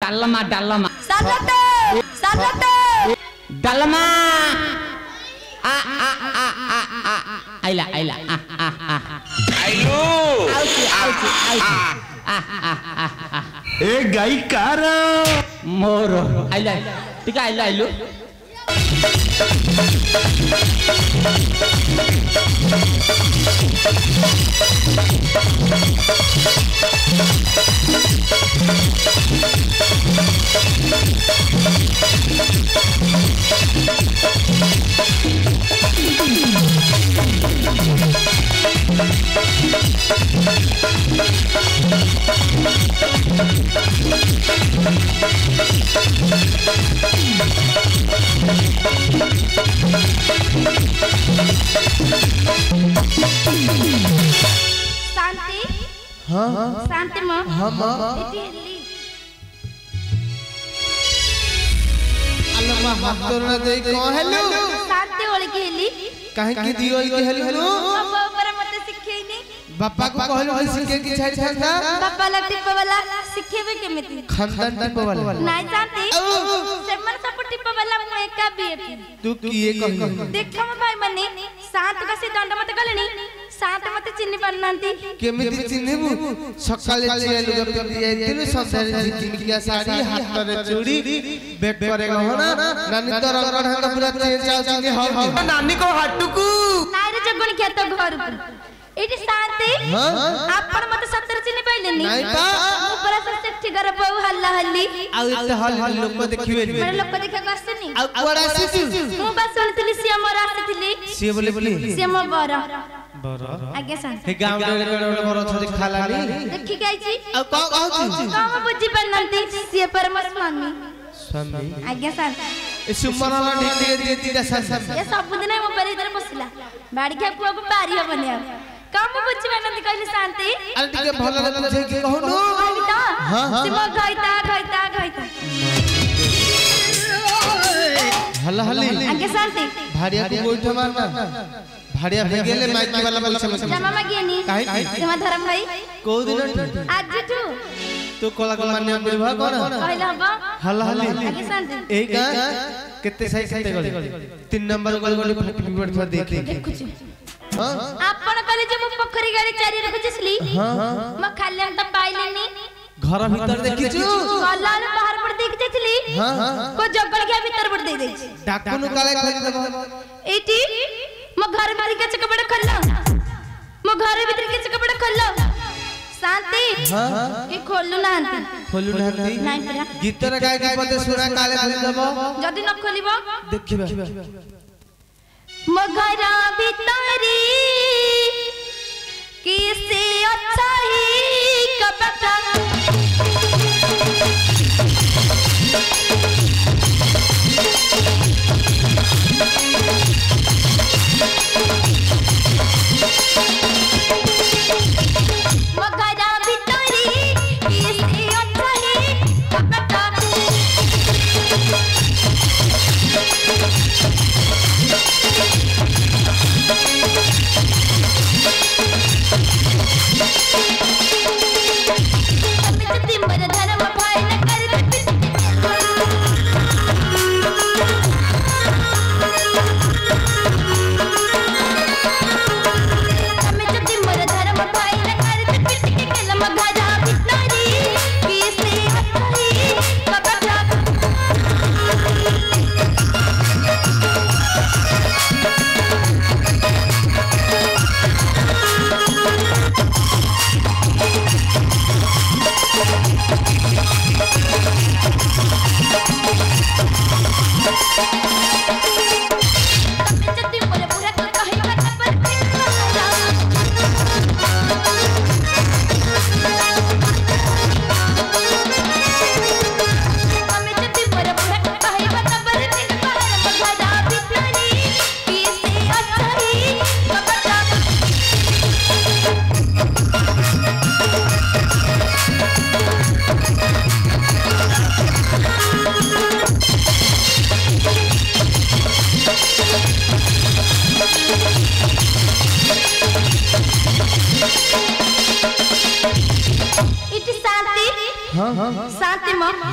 डालमा डालमा सालते सालते डालमा आ आ आ आ आ आइला आइला आ आ आ आइलो आउची आउची आउची आ आ आ आ ए गाई कार मोर आइला टिका आइला आइलो शांति हां शांति मां हां मां अल्लाह हाथ तोरना दे को हेलो शांति ओळी गेली काहे की दियो के हेलो बाबा ऊपर मते सिखेइनी बापा को कहलो सिखे की छाड़ छाड़ा बाबा टिप वाला सिखेबे केमिति खानदान टिप वाला नाही जानती सेमन सब टिप वाला मु एका बीएपी तू किए कहलो देखम भाई मने शांत बसी दंड मते गलनी शांत मते चिन्नी पन्नांती केमिति चिन्हबू सकाले चेलु गपि आइतिलु संसारी झिकिमिकिया साड़ी हाथ रे चूड़ी बेट करे गहना नानी तो रंग ढंग पूरा चेंज आउची हो नानी को हाटुकू नाई रे जगण के तो घर पर एटी शांति आपण मते सत्तर चिन्नी पाइलेनी नाही पा ऊपर से सेठी घर बहु हल्ला हल्ली आ इते हल लोक देखिबे मेरे लोक देखा गसनी आ कोड़ा आसीतु मु बस सुनतली सिया मोर आसीतली से बोले सिया मो बर बर आगे शांति हे गांव रे बर छथि खालानी देखि गाइची आ को कहू काम बुझी पन्नांती सिया परम स्वामी स्वामी आगे शांति ए सुमरला ढिके दे दिदा सन ये सब दिन मो पर इधर बसला बाड़ी के पुआ को बारी हबने काम बुझी पन्नांती कहली शांति अरे टिके भलो रे बुझे की कहनु गईता हां सिमो गईता गईता गईता हल्ला हल्ली आगे शांति भाड़िया को गोइठ मारना भाड़िया भेगेले माइकी वाला पैसा मत जमा मागिनी काहे जमा धर्म भाई को दिन आज तू तो कोला को मान्य विवाह कोन कहला हबा हल्ला हल्ली आगे शांति ए का केते सही सही गली 3 नंबर गली फटी पड़ थोड़ देख देखुछु हां आपण कहले जे मु पोखरी गाड़ी चारी रखछिसली हां म खाली त पाइलेनी घर भीतर देखिछु गलाल बाहर पर देख देछली हां को जगड़ के भीतर पर दे देछ डाकुनु काले खोली देबो एटी म घर भीतर के चकबड़ खल्ला म घर भीतर के चकबड़ खल्ला शांति हां के खोलु नांती खोलु नांती नाही परा गीतर गाय के पते सुरा काले खोली देबो जदी न खोलिबो देखिबा म घर भीतरी किसे अच्छा ही कपटा मगरा भीतरी किसे अच्छा ही कपटा तिमर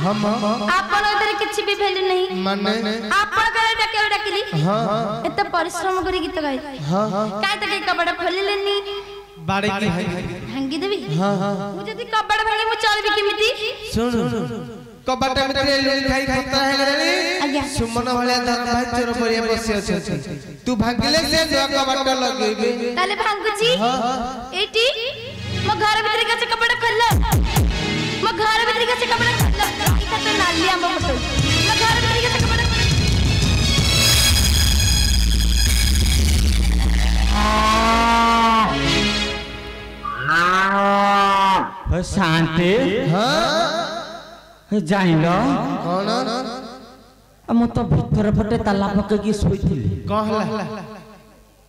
हम आपण एतरे किछि भी भेल्यू नहीं माने आपण करे डाके डाकिली हां एत परिश्रम करी गीत गाई हां काई त के कबड़ खोलिलेनी बाड़ी की भांगी देबी हां मु जदी कबड़ भांगी मु चलबी केमिति सुन कबाटा मित्र लुई खाई खतरा है गरे आज्ञा सुमन भलिया धर भाई चोर परिया बसी अछि तू भांगिले से जो कबाटा लगेबे ताले भांगुची एटी मो घर भीतर के कपड़ा खोल मो घर भीतर के कपड़ा खोल इता तो नाली आम फोटो मो घर भीतर के कपड़ा शांति हां जाइलो कोन मु तो भीतर पटे ताला पके की सोइथिली कहला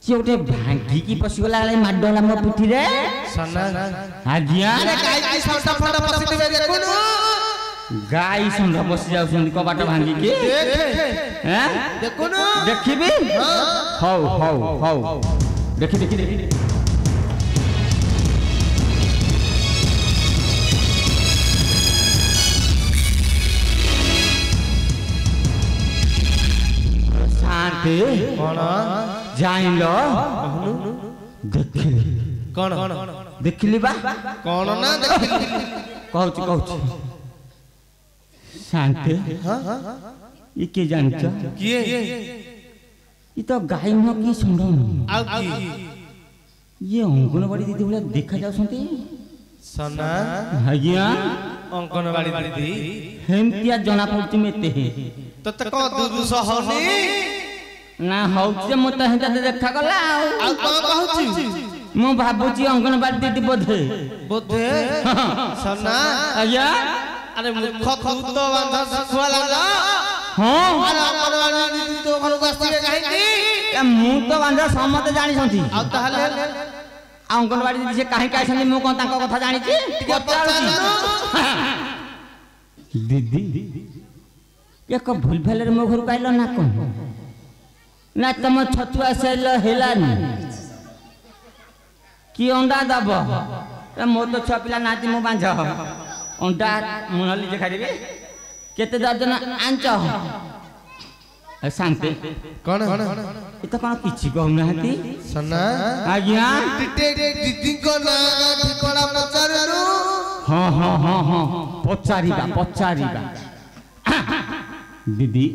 कि ओटे भांगी की पसी गला माडला मो पिठी रे सना आज्ञा अरे गाय की सौटा फटा पसी देबे देखुनु गाय संग बसी जाउछन कबाट भांगी की हैं देखुनु देखिबी हौ देखि शांति कोन जाइलो देखिली कोन देखिली बा कोन ना देखिली कहूच शांति ई के जानछ किए ई तो गाय न की सुंदर आ की ये अंगनवाड़ी दीदी बोला देखा जाउछंती सना आज्ञा अंगनवाड़ी दीदी हेमतिया जना पड़ती मेते तो तक दुरुस होनी ना हौचे मो त हेता देखा गला आ को कहूची मो भाबुची अंगनवाड़ी दीदी बोधे सना आज्ञा अरे मुख खुद बांधा सुखवाला ना हां अरे अंगनवाड़ी दीदी तो घर बसी काहे ए मु तो बांधा समते जानि छथि आ ताले अंगनवाड़ी दीदी से काहे काहे छथि मु कोन तांको कथा जानि छी दीदी एक भूल भेलर मो घर काइलो ना कोन ना तम छतुआ से हेलानी कि अंडा दब ए मो तो छ पिला नाती मो बांझ अंडा मुनली जे खाइबे केते दर्जन आंच शांति कोन ए तो कोन किछि कहू नाहती सना आज्ञा टिटे दीदी को ना ठिकाना पचारनु हां पचारिबा दीदी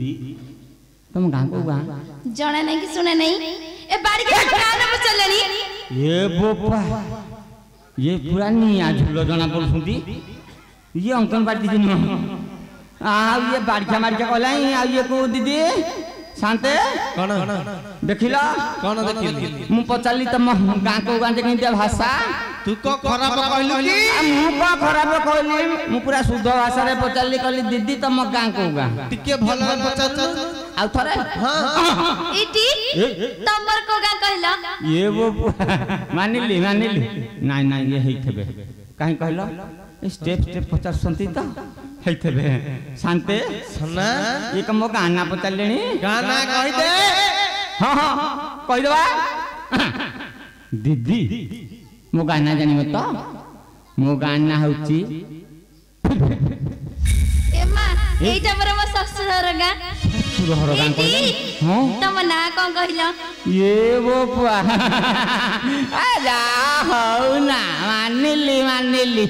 तुम गां को गां जणे नहीं कि सुने नहीं ए बाड़ी के गान में चलनी ये बोपा ये पुरानी आझुलो जना पड़ुंती ये अंगनवाड़ी दीदी न आ ये बाड़िया मारिया कहलाई आ ये को दीदी शांते कोन देखिला कोन देखिली मु पचाली तम गां को गां जे केनतिया भाषा तू को खराब कहलु की मु को खराब कहली मु पूरा शुद्ध भाषा रे पचाली कहली दीदी तम गां को गां टिके भलो पचारनु आ थरे हां इटी तमर को गा कहला ये वो मानिली नहीं ये हेइ थबे काहे कहलो स्टेप पचास संती तो हेइ थबे शांते सना ये कमो गाना पचालेनी गाना कहि दे हां कहि देबा दीदी मो गाना जानि मत मो गाना होची एमा एटा पर म ससुर गा सुरहर गान कहले हां तम ना कोन कहला ये वो पुआ आजा हो ना मानिली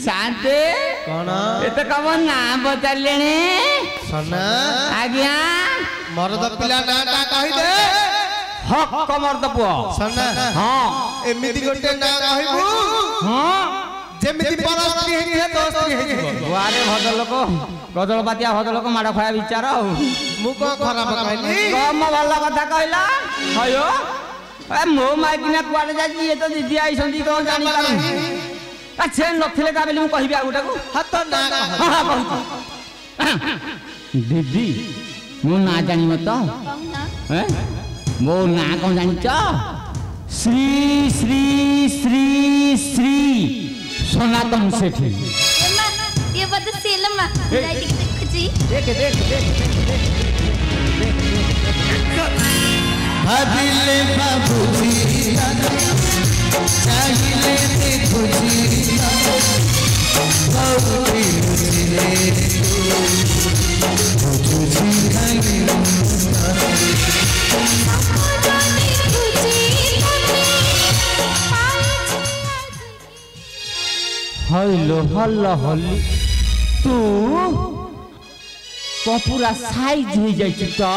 शांति कोन ए तो कम ना बचलेनी सना आज्ञा मरद पिला नाटा कहि दे हक कमर द पुआ सना हां एमिति गोटे ना कहिबू हां जेमिति परस्त्री हे दोस्त्री हे वारे भदलोक गजलपातिया भदलोक माड़ खाया विचार मु को खराब कहली कम भल कथा कहला हयो ए मो माइकिना कुआडे जाई ये तो दीदी आई संदी तो जानी पारू अच्छे नथिले का बेली मु कहिबी आ गुटाको हाथ ना दीदी मो ना जानी मत कहना हैं मो ना कोन जानी छ श्री श्री श्री श्री सनातन सेठी एमा ये बद सेलमा जाई देख जी देख भाविले बाबूजी चाहिए देखुजी बाबूजी रे बुझुजी खाली हल्लो हल्लो हल्ली तू पूरा साइज हो जाई तो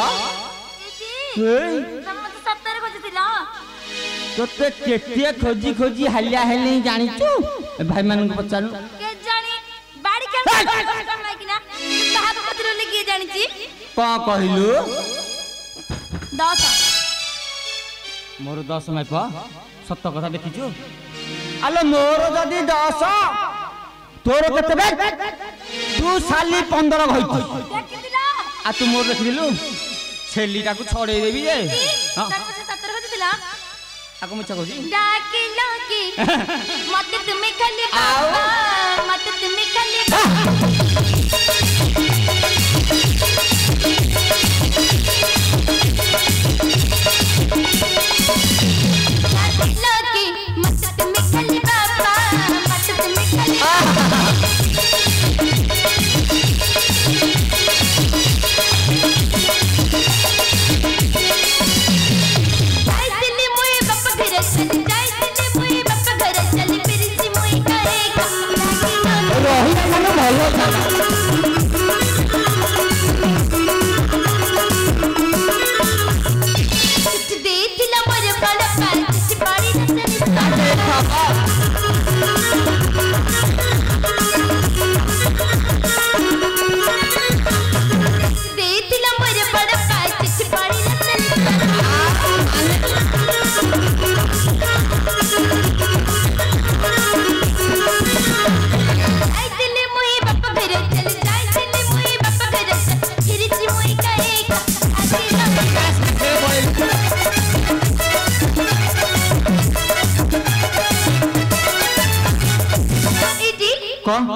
तोते केते खोजी खोजी हालिया हेले जानिचु भाई मान को पचानु के जानी बाड़ी के नहीं कि ना कहा को पत्र ले जानी छी का कहिलु 10 मोर 10 में पा सत्य कथा देखिछु आलो मोर जदी 10 तोर केते बे तू साली 15 होइछ देखिदिला आ तू मोर देखिलु छेलीटा को छोड़े देबी जे हां तार पछे 17 होतिला आको मुछा कहू डाकिलो की मत तुम्हें खाली बाबा मत तुम्हें खाली डाकिलो की मत तुम्हें खाली बाबा मत तुम्हें खाली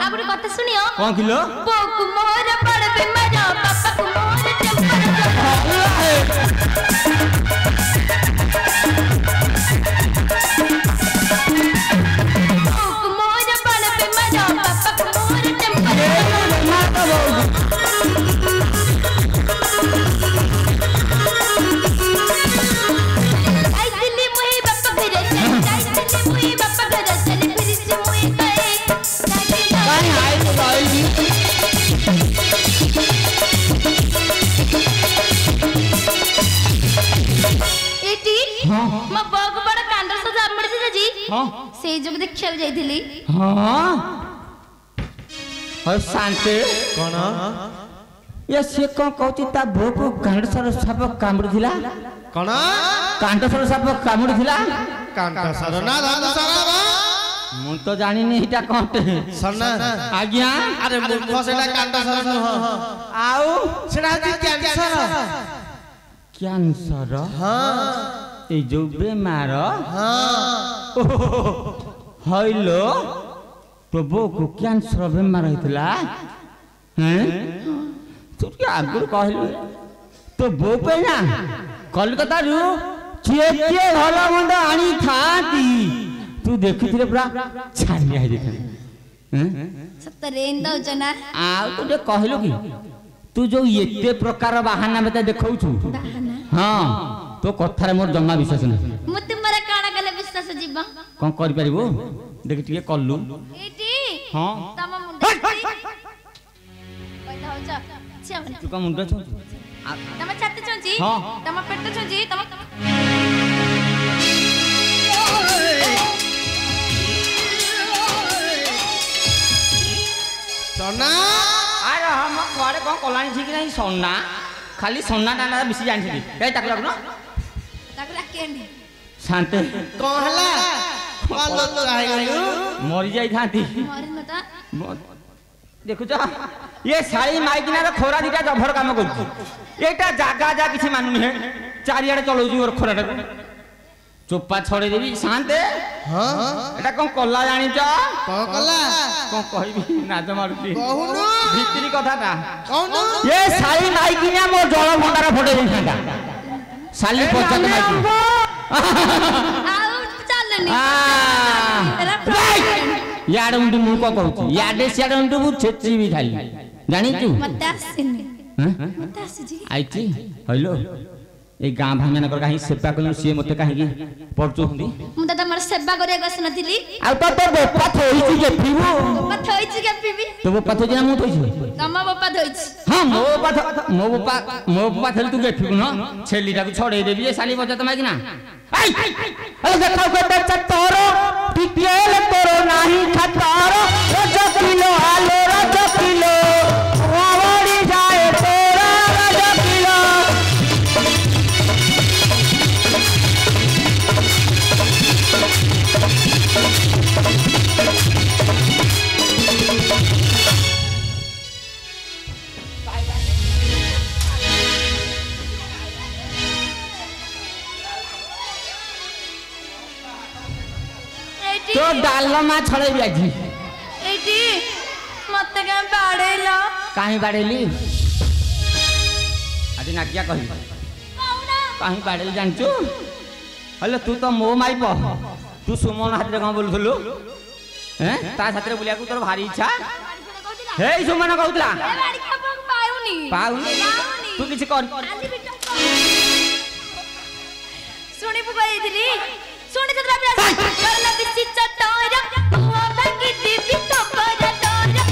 आपने कथा सुनियो कौन किलो पोकु मोर बड़ बेमार पापा को मोर टेम्पर पोकु मोर बड़ बेमार पापा को मोर टेम्पर आई दिल्ली मुई बापा घर चल आई दिल्ली मुई बापा घर चल फिर से मुई कहे एटी हां म बग बड़ कांडर से जामड़ से जी हां से जग देखिया जाईथिली हां और शांति कोन ये से को कहती ता भोको कांडसर साप कामड़िथिला कोन कांडसर साप कामड़िथिला कांडसर ना दादा सारा मु तो जानि नहीं इटा कोटे सरना आज्ञा अरे मूर्ख सेटा कांडसर न आउ सेटा होती कैंसर कैंसर हां ए जो बेमार हां हइलो तो बो को कैंसर बेमार हितला हैं तू के आगुर कहलु तो बो पे ना कलकत्ता रु चेके भलो मंद आनी थाती तू देखिथिले पूरा छानिया हे देखन हैं सतरेन दौ जना आ तू जे कहलु की तू जो एते प्रकार बहाना मते देखौ छु बहाना हां तो कथा रे मोर जम्मा विश्वास नै मु तुमरा काना गले विश्वास जीवा कोन करि परिबो देख टिके कल्लू एटी हां तम मुंडा पैदा हो जा छे तू का मुंडा छु तम छाती छंजी हां तम पेट छंजी तम सोना अरे हम घरे कोन कलानी ठीक नहीं सोना खाली सोना दाना बिसी जानि छी ए ताकू लागनो ताकू राकेंडी शांति कोन हला पालो तो आइ गलु मरि जाई थांती मरे न ता देखु छ ये साई माइकिना रे खोरा दिटा जभर काम करछु एटा जागा जा किछि मानुनी है चारियाडे चलौजी और खोराटा चोपा छोड़े देबी शांते हां एटा कोन कल्ला जानि छ कोन कला कोन कहबी नाज मारुती कहूनु भीतरी कथाटा कहूनु ये साई माइकिना मो जल भंडार फटे देखांता साली पचा के माइकी ଆଉ ଚାଲନି यार उंडी मु को कहू याडे सियाडे उंडी मु छेची भी खाली जानिचु मते आसिनी मते आसी आइची हेलो ए गां भांगना कर काहे सेवा कलु सी मते काहे की पड़चो हुंदी मु त तमर सेवा करे गस नथिली आ तो बोपा थोइची के पीबू बोपा थोइची के पीबी तो बोपा थोइची ना मु थोइची तम बोपा थोइची हां मो बोपा थल तू के पीबू न छेलीटा को छोड़े देबी ए साली बजा तमा कि ना आई अरे देखाओ के बेटा तोरो टिकेल तोरो नाही खतारो रजो किलो आलो रजो किलो आवड़ी जाए तोरा रजो किलो तो डालमा छड़े बियाजी एटी मते के बाड़ेला काहे बाड़ेली आदि नाकिया कहि कौना काहे बाड़ेली जानचू हले तू तो मो माई प तू सुमन हाथ रे कोन बोलथलु हैं ता साथरे बुलिया को तोर भारी इच्छा हे सुमन कहउतला ए बाड़ी के पाउनी पाउनी तू किछ कर आली बिटा सुनी पुकाई दिली सुनी चतरा करला बिसी चटोरा हुआ भागी दिबी तो बड़ा डोरा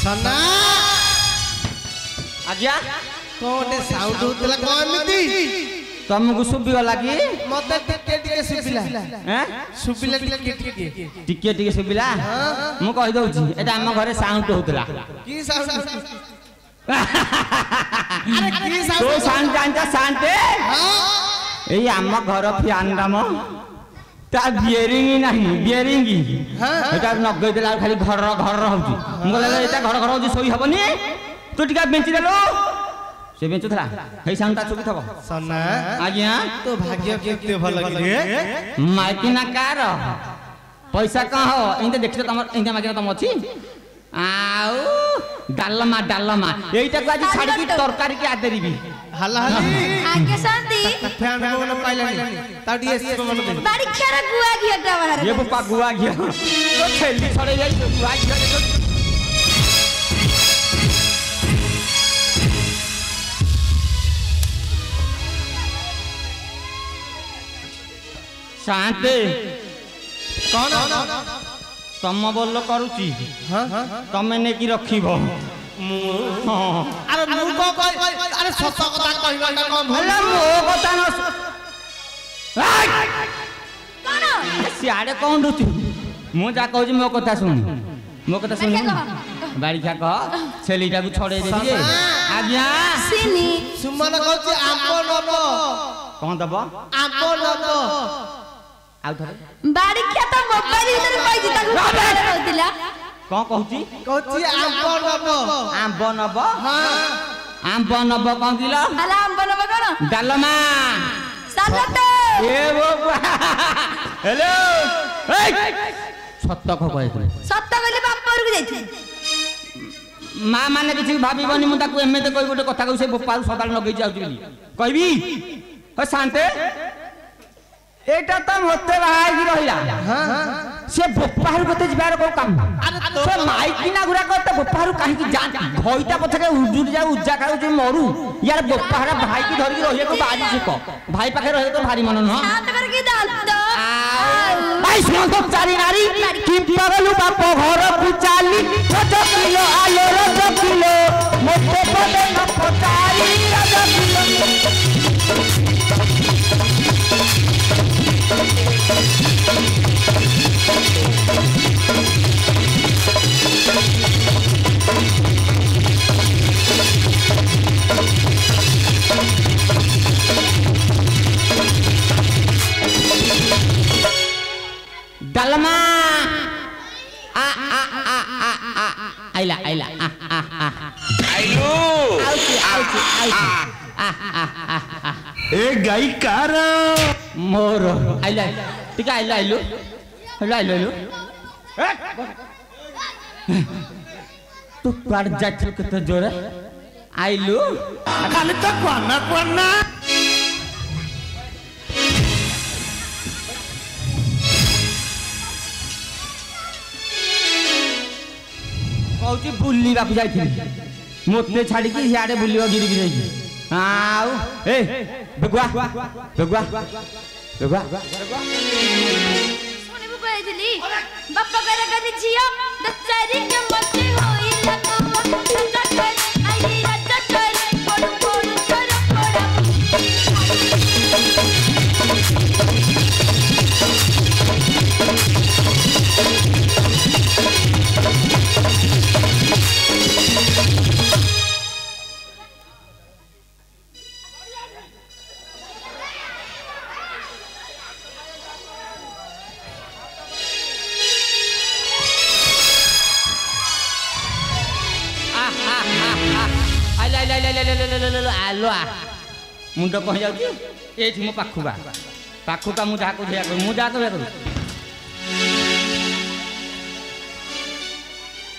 सना आज्ञा कोने साउंड होतला कोमिति तुमको सुबियो लागी मते टिके सुबिला हैं सुबिला टिके टिके टिके सुबिला मु कहि दउची एटा हम घरे साउंड होतला की साउंड अरे की तो साउंड साउंड जानता शांते हां ए हम घर फैन दाम ता बियरिंग नाही बियरिंग एटा नगै देला खाली घर होची मु कहले एटा घर होची सोई हबनी तू टिका बेंची देलो से बेंचु थला हे साउंडटा चुकी थबो सना आज्ञा तो भाग्य केते भल रे माइकी ना कार पैसा का हो इंते देखियो तमर इंते माइकी तम अछि आउ डालमा एइटा को आज छाड़ी की तरकारी के आदेरीबी हला हली आगे शांति फैन को पाइला नहीं ताडी एसी को मन दे बाड़ी खेरा गुआ घियाटा बाहर ये बुपा गुआ गया तो छेली छड़े जाई तो गुआ गया शांति कौन तम बोल करूची हां तमे ने की रखिबो अरे मु को अरे सत कथा कहबाटा कम भला मो कथा न कौन सियाड़े कौन रुचि मु जा कहूची मो कथा सुन मो कथा सुन बाड़ी खा कह छेलीटा को छोड़े देबी जे आज्ञा सिनी सुमन कहूची आंबो नबो कौन दबो आंबो नबो आउ थरे बाड़ी खेया तो मोबाइल भीतर पाइजी ताकू कहतिला कौन कहूची कहूची आंबो नबो आंबो नबो हां आंबो नबो कौन किलो हला हम बनबो कोन डालमा सालत ए बाबा हेलो ए सत्य को कहले सत्य कहले बाप पर को जाइथि मां माने किछि भाबीबनी मु ताकू एमे ते कोइ गोटे कथा कहू से बोपाल सदाल लगै जाउची बोली कहबी हो शांते एटा तो मते बाहाई की रहिला हां से बोपाल कते जिबार को काम से माइकी ना गुरा करते बोपाल काहे की जान भइता पछके उजुर जा उज्जा खाउ जे मरू यार बोपाल भाई की धर की रहिए को बाजी से को भाई पाखे रहे तो भारी मन न हाथ करके डाल दो भाई सुन तो चारी नारी की पगलू बाप घर पुचाली 5 किलो आलो 5 किलो मोटे पदे न पचारी 5 किलो आइला आइला आइलो ए गाई कार मोर आइला ठीक आइला आइलो आइलो आइलो आइलो तू पार जाचल कत जोर आइलो खाली तो कोना कोना कौची बुल्ली बापू जाइथिली मोते छाड़ी की हियाडे बुलियो गिरी गिरी जाई आउ ए बगुआ बगुआ बगुआ सोने को कहली बापा करे कदी झिया दचारी के मते होई लगा राजा कर आई राजा कर कोड़ कोड़ कर कोड़ा आलो मुंड कह जाऊँ ये मो पाखुका पाखुका मुझे करूँ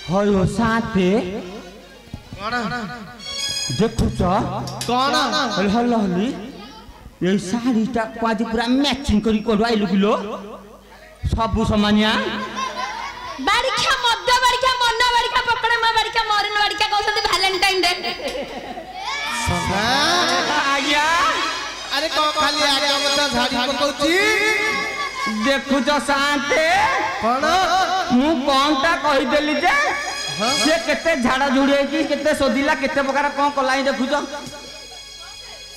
हो साथे देखुच कौन हल हली ये शाढ़ीटा आज पूरा मैचिंग करी करू आइलु किलो सबु समानिया बारिका मध्य बारिका मन बारिका पकड़े मा बारिका मरन बारिका कहते वैलेंटाइन डे आज्ञा अरे कौन खाली आगे मत झाड़ी पकौची देखुच साथे कौन मु कोनटा कहि देली जे से केते झाड़ा जुड़ी की केते सोदिला केते प्रकार कोन कलाई देखुच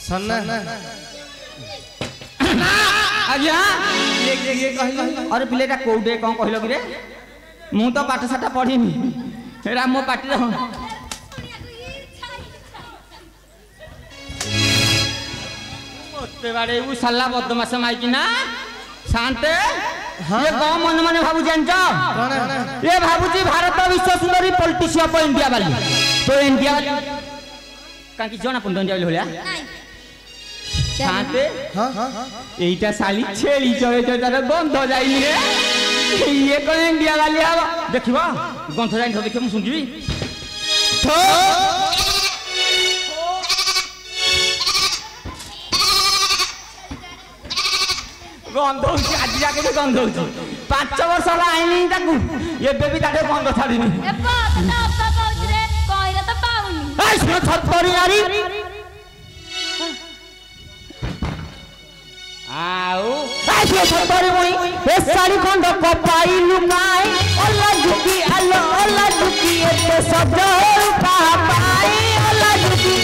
सन्ना आज्ञा ये कहली अरे पिलेटा कोउडे कोन कहलो कि रे मु तो पाठ साठ पढ़िनी एरा मो पाटी रे मोते बाड़े उ साला बदमाश माइकी ना शांते ये कौन मन मन भाबु जानछ ये भाबुची भारत विश्व सुंदरी पॉलिटिशियन ऑफ इंडिया वाली तो इंडिया काकी जणा पुंड इंडिया वाली होलिया शांते एटा साली छेली चले तार गंध जाइनी रे ये कौन इंडिया वाली आवा देखिबा गंध जाइनी देखि मु सुनजिबी गंध होची आज जाके भी गंध होची 5 वर्ष ला आइनी ताकू ये बेबी ताटे गंध छाड़ीनी ए बाबा आपका पाउच रे कहिरा तो पाउनी ए सुन थरथरी यारी आउ ए सुन थरथरी मुई ए साली गंध कपाई लुकाई ओला झुकी एते शब्द पापाई ओला झुकी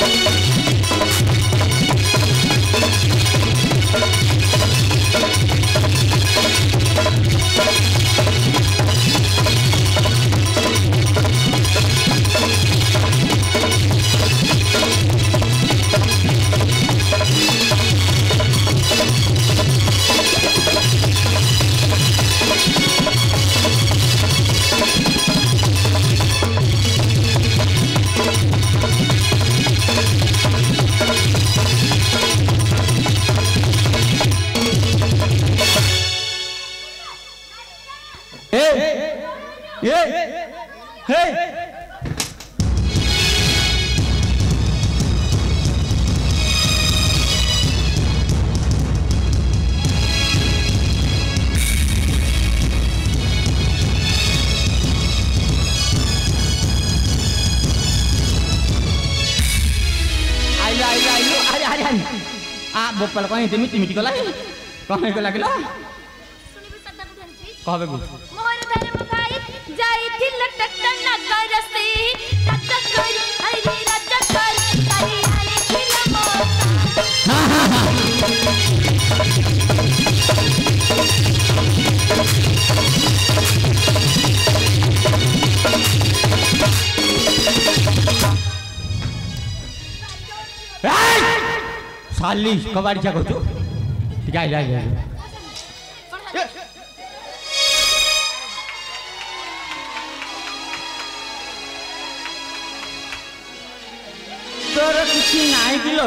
बोपाल कहीं मिटी मिटी गला कहीं गला किलो कहबे गु मोर धर्म भाई जाई दिल टट्टन न करसी टट्टन कर आई रे राजा कर आई आले दिल मोर साली कबाड़ी क्या कहतो ठीक है जा କିଛି ନାହିଁ କିଲୋ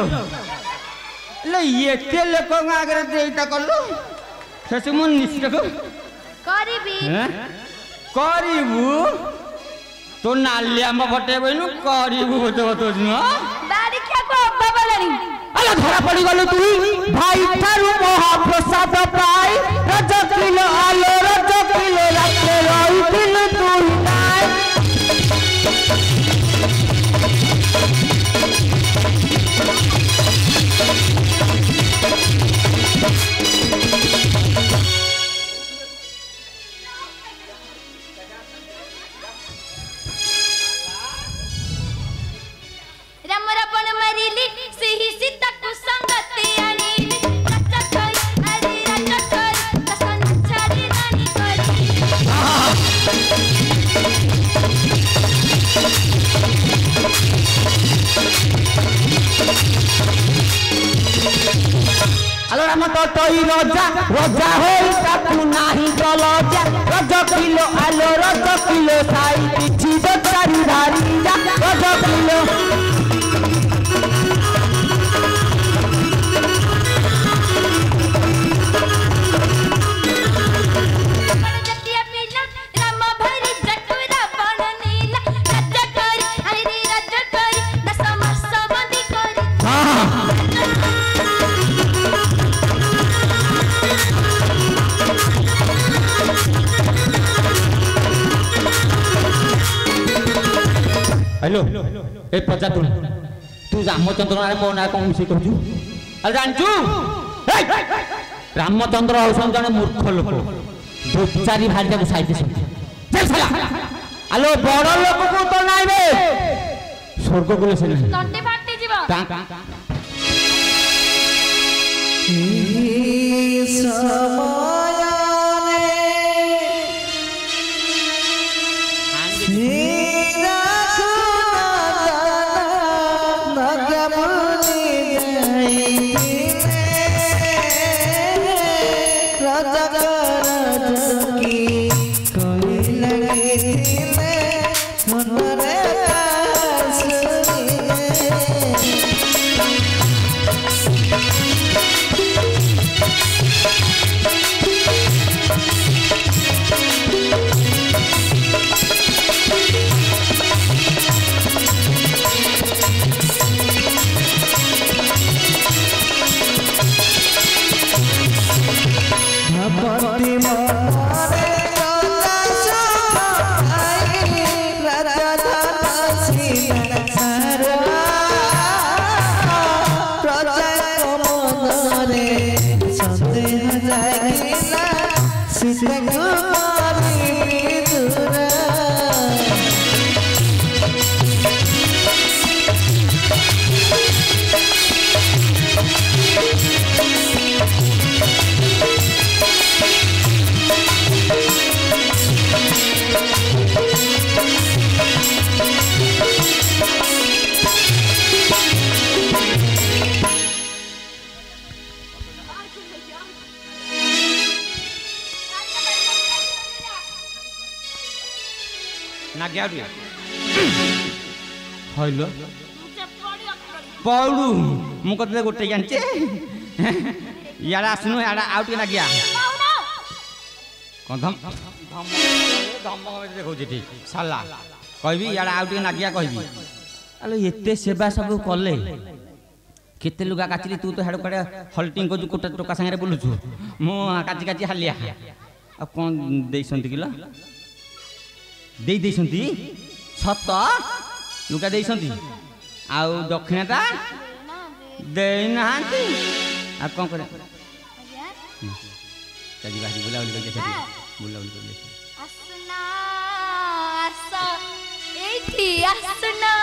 ଲେ ଏତେ ଲୋକଙ୍କ ଆଗରେ ଏଇଟା କଲୁ ଶେଷ ମୁଁ ନିଶ୍ଚୟ କରିବି କରିବୁ ତୋ ନାଲି ଆମ୍ବ ଫଟେଇବନୁ କରିବୁ ବୋଧେ ନୁହଁ ବାଡ଼ି ଖିଆକୁ ଅଭାବ ହେଲାଣି ଆଲୋ ଧରା ପଡ଼ିଗଲୁ ତୁ ଭାଇ ଠାରୁ ମହାପ୍ରସାଦ ପାଇ ରଜ କିଲୋ ଆଲୋ ରଜ କିଲୋ ରାତ୍ରେ ରହିଥିଲୁ ତୁ ନାଇଁ ରାମ ରାବଣ ମାରିଲି ସେହି ସୀତାକୁ ସଂଗତି ଆଣିଲି ରାଜା କରି ଆରେ ରାଜା କରି ଦଶନ ଛାଡ଼ି ରାଣୀ କରି আলো রাম তো তৈ রজা রজা হই তাকু নাহি জলজা রজ কিলো আলো রজ কিলো সাই পিছি দচারি ধারি যা রজ কিলো हेलो ए प्रजा तू रामचंद्र नारे मो ना कौन मिसे कहजु अरे जानचु रामचंद्र हौसन जने मूर्ख लोक दोचारी भारिया को साइते सब चल साला आलो बड़ लोक को तो नाइ बे स्वर्ग को ले से नहीं तंटे फाटी जीव ना क्या हलो पौड़ू मु कते गोटे जानचे याडा आसनु याडा आउट के ना गया कौन धम धम धम देखौ जेठी साला कहबी याडा आउट के ना गया कहबी अले एते सेवा सब कले केते लुगा काचली तू तो हेड कड़े हल्टिंग को कोटा टोका संगे बोलुछु मो काची काची हालिया आ कोन देइसंती किला देई देइसंती सत लुगा देइसंती आउ दक्षिणता देई नांती आ कोन करे चली बाहरी बुलाउली कर के बुलाउली कर ले असना एठी असना